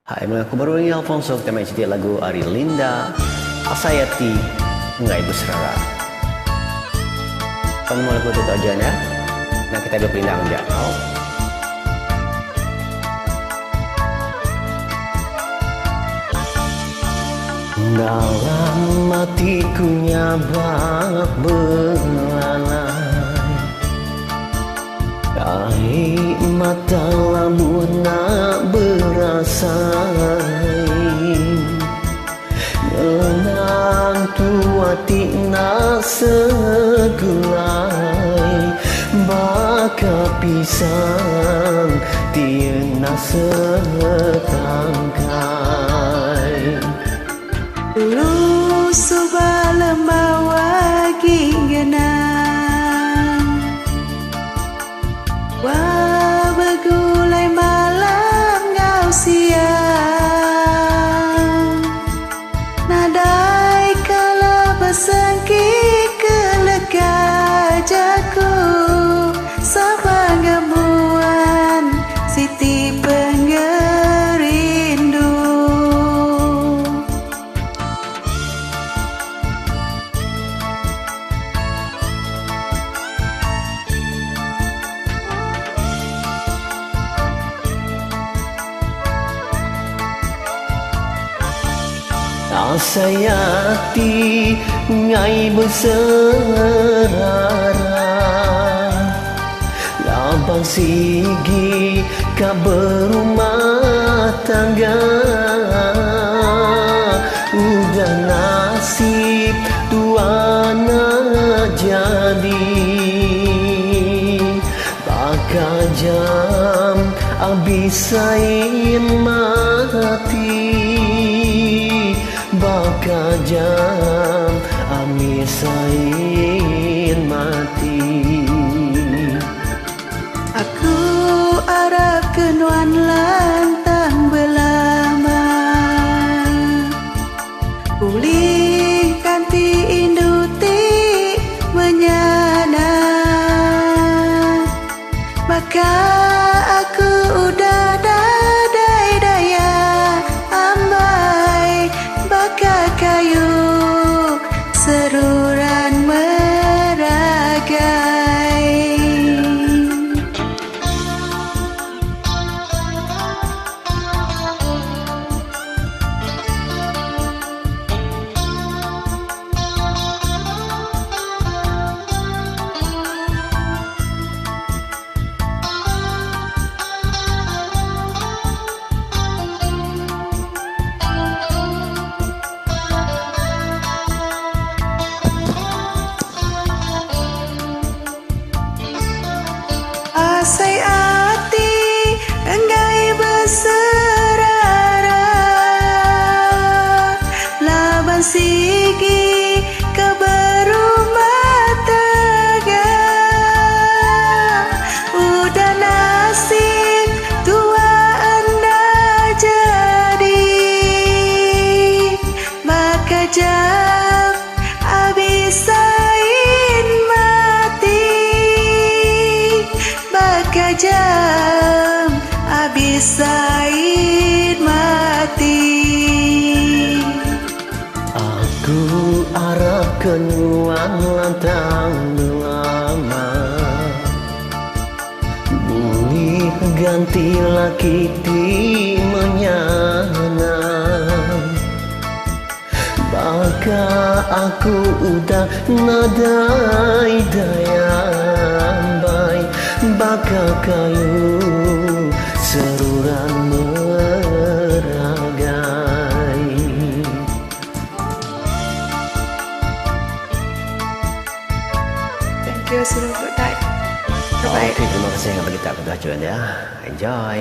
Hai, mengaku baru ini Alfonso, kita main cerita lagu Ari Linda Asayati Ngai Busrara. Kan mau lagu itu aja ya. Nah kita ada pindah aja. Dalam hatiku nyabak belalai, kai mata lamun nak berasai, nenang tuati nak segulai, baka pisang tiena setangkai. Lu subala mawagi genang, wah begulai malam ngau siang, nadai kala bersengki kelega jaku, sabang gemuan siti pengerindu. Asayati ngai berserara, labang sigi ka berumah tangga, udah nasib tuana jadi, bakal jam abisain mati, bakal jam amisain mati. Aku arap kenuan lantang belama, pulih kanti induti menyana, maka aku udah dadai daya ambai, baka kayu seruran meragai. Asai hati enggai berserara, laban sigi ke berumah tangga, udah nasib tua anda jadi, maka jam abisain mati, baka jam abisain mati. Aku arap kenuan lantang lama, bumi ganti laki ti menyana, baka aku udah nadai daya ambai, baka kayu seruran meragai. Thank you sudah berbaik. Oke, terima kasih yang bagi tak ketujuan ya. Enjoy.